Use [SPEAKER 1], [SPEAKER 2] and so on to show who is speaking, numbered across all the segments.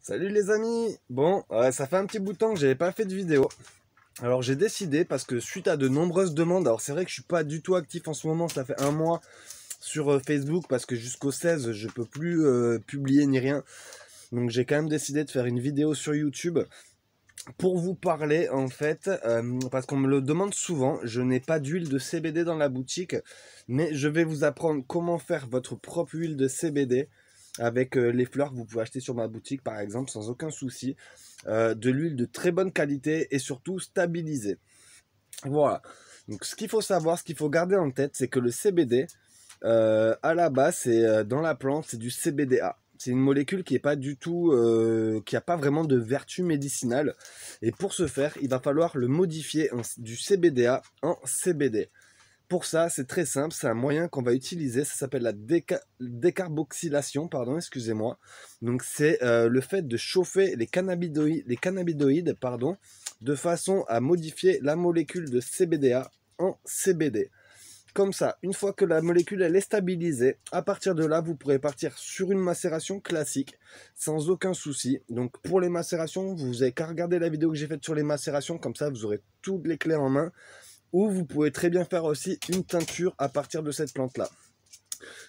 [SPEAKER 1] Salut les amis. Bon, ça fait un petit bout de temps que j'avais pas fait de vidéo. Alors j'ai décidé, parce que suite à de nombreuses demandes, alors c'est vrai que je suis pas du tout actif en ce moment, ça fait un mois sur Facebook, parce que jusqu'au 16 je peux plus publier ni rien. Donc j'ai quand même décidé de faire une vidéo sur YouTube pour vous parler en fait, parce qu'on me le demande souvent. Je n'ai pas d'huile de CBD dans la boutique, mais je vais vous apprendre comment faire votre propre huile de CBD avec les fleurs que vous pouvez acheter sur ma boutique par exemple sans aucun souci. De l'huile de très bonne qualité et surtout stabilisée. Voilà. Donc ce qu'il faut savoir, ce qu'il faut garder en tête, c'est que le CBD, à la base, c'est dans la plante, c'est du CBDA. C'est une molécule qui est pas du tout, qui a pas vraiment de vertu médicinale. Et pour ce faire, il va falloir le modifier du CBDA en CBD. Pour ça, c'est très simple, c'est un moyen qu'on va utiliser, ça s'appelle la décarboxylation, pardon, excusez-moi. Donc c'est le fait de chauffer les cannabinoïdes, pardon, de façon à modifier la molécule de CBDA en CBD. Comme ça, une fois que la molécule elle est stabilisée, à partir de là, vous pourrez partir sur une macération classique, sans aucun souci. Donc pour les macérations, vous n'avez qu'à regarder la vidéo que j'ai faite sur les macérations, comme ça vous aurez toutes les clés en main. Ou vous pouvez très bien faire aussi une teinture à partir de cette plante-là.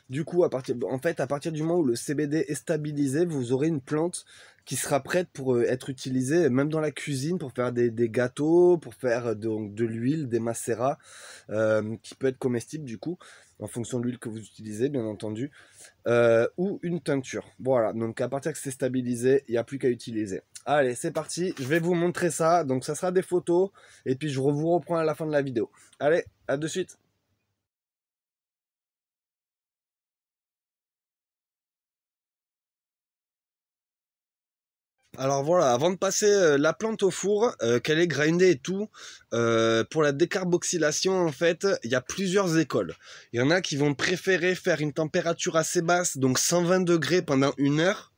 [SPEAKER 1] Du coup, à partir du moment où le CBD est stabilisé, vous aurez une plante qui sera prête pour être utilisée même dans la cuisine, pour faire des gâteaux, pour faire de l'huile, des macérats, qui peut être comestible du coup, en fonction de l'huile que vous utilisez, bien entendu, ou une teinture. Voilà, donc à partir que c'est stabilisé, il n'y a plus qu'à utiliser. Allez, c'est parti, je vais vous montrer ça, donc ça sera des photos, et puis je vous reprends à la fin de la vidéo. Allez, à de suite. Alors voilà, avant de passer la plante au four, qu'elle est grindée et tout, pour la décarboxylation en fait, il y a plusieurs écoles. Il y en a qui vont préférer faire une température assez basse, donc 120 degrés pendant 1 heure,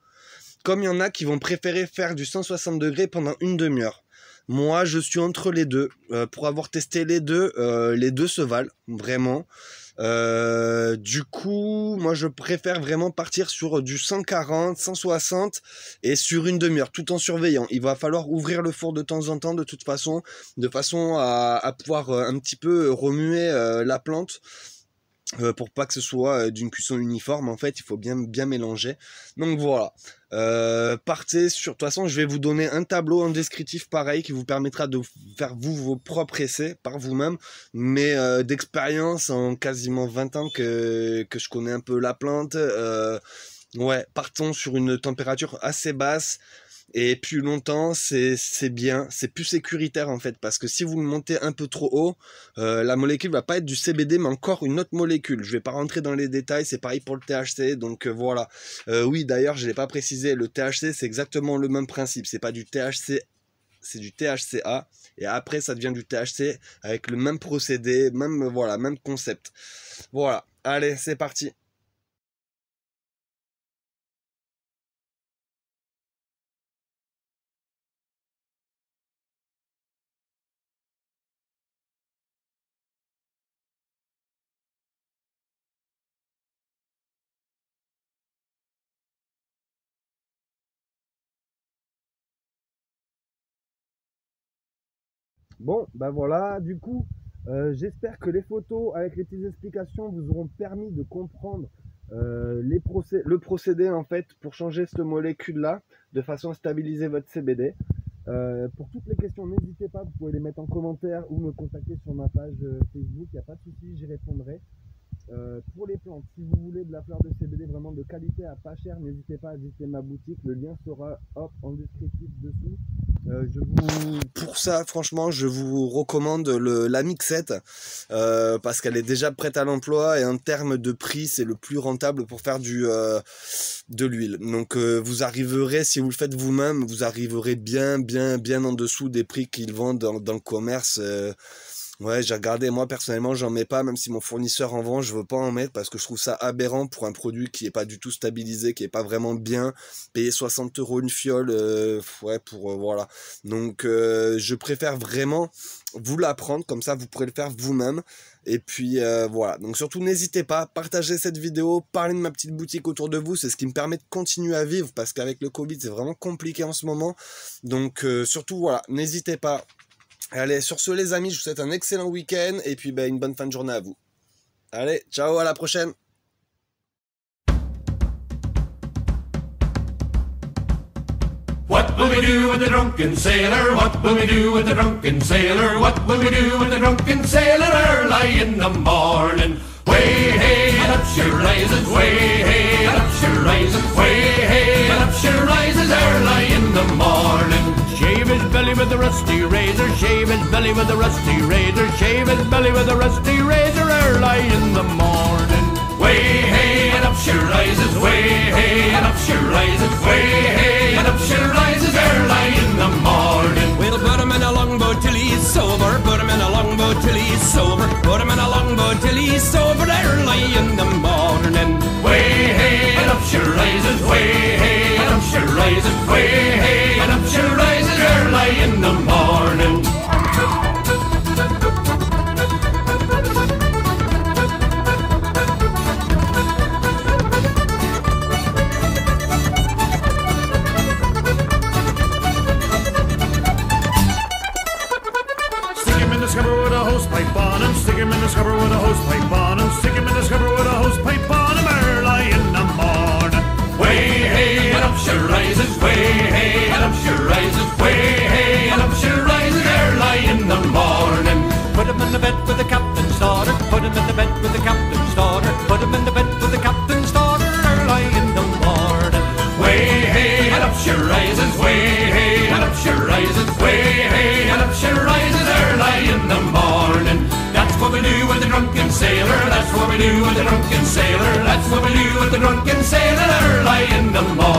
[SPEAKER 1] comme il y en a qui vont préférer faire du 160 degrés pendant une demi-heure. Moi, je suis entre les deux. Pour avoir testé les deux se valent, vraiment. Du coup, moi je préfère vraiment partir sur du 140, 160 et sur une demi-heure, tout en surveillant. Il va falloir ouvrir le four de temps en temps, de toute façon, de façon à pouvoir un petit peu remuer la plante. Pour pas que ce soit d'une cuisson uniforme, en fait, il faut bien mélanger. Donc voilà. Partez sur. De toute façon, je vais vous donner un tableau, un descriptif pareil qui vous permettra de faire vos propres essais par vous-même. Mais d'expérience, en quasiment 20 ans que je connais un peu la plante, ouais, partons sur une température assez basse. Et plus longtemps, c'est bien, c'est plus sécuritaire en fait, parce que si vous le montez un peu trop haut, la molécule va pas être du CBD, mais encore une autre molécule. Je vais pas rentrer dans les détails, c'est pareil pour le THC, donc voilà. Oui, d'ailleurs, je l'ai pas précisé, le THC c'est exactement le même principe, c'est pas du THC, c'est du THCA, et après ça devient du THC avec le même procédé, même voilà, même concept. Voilà, allez, c'est parti. Bon, bah voilà, du coup, j'espère que les photos avec les petites explications vous auront permis de comprendre le procédé en fait pour changer cette molécule-là de façon à stabiliser votre CBD. Pour toutes les questions, n'hésitez pas, vous pouvez les mettre en commentaire ou me contacter sur ma page Facebook, il n'y a pas de souci, j'y répondrai. Pour les plantes, si vous voulez de la fleur de CBD vraiment de qualité à pas cher, n'hésitez pas à visiter ma boutique. Le lien sera hop, en descriptif dessous. Pour ça, franchement, je vous recommande la mixette parce qu'elle est déjà prête à l'emploi et en termes de prix, c'est le plus rentable pour faire de l'huile. Donc, vous arriverez, si vous le faites vous-même, vous arriverez bien en dessous des prix qu'ils vendent dans le commerce. Ouais, j'ai regardé, moi personnellement j'en mets pas, même si mon fournisseur en vend, je veux pas en mettre parce que je trouve ça aberrant pour un produit qui est pas du tout stabilisé, qui est pas vraiment bien, payer 60 € une fiole, ouais, pour voilà. Donc je préfère vraiment vous l'apprendre, comme ça vous pourrez le faire vous-même Et puis voilà, donc surtout n'hésitez pas, partagez cette vidéo, parlez de ma petite boutique autour de vous, c'est ce qui me permet de continuer à vivre, parce qu'avec le Covid c'est vraiment compliqué en ce moment. Donc surtout voilà, n'hésitez pas. Allez, sur ce les amis, je vous souhaite un excellent week-end, et puis une bonne fin de journée à vous. Allez, ciao, à la prochaine.
[SPEAKER 2] What will we do with the drunken sailor? What will we do with the drunken sailor? What will we do with the drunken sailor early in the morning? Way hey and up she rises, way hey and up she rises, way hey and up she rises early in the morning. Shave his belly with a rusty razor, shave his belly with a rusty razor, shave his belly with a rusty razor early in the morning. Way hey and up she rises, way hey and up she rises, way hey and up she rises early in the morning. We'll put him in a longboat till he's sober, put him in a longboat till he's sober, put him in a longboat till he's sober early in the morning. Way hey and up she rises, way hey and up she rises, way hey and up she rises early in the morning. Pipe on him, stick him in the scupper with a hose pipe on him, stick him in the scupper with a hose pipe on him early in the morning. Way hey and up she rises, way hey and up she rises, way hey and up she rises early in the morning. Put him in the bed with the captain's daughter, put him in the bed with the captain's daughter, put him in the bed with the captain's daughter early in the morning. Way hey and up she rises, way hey and up she rises, way hey and up she rises early in the morning. That's what we do with the drunken sailor, that's what we do with the drunken sailor, that's what we do with the drunken sailor early in the morning.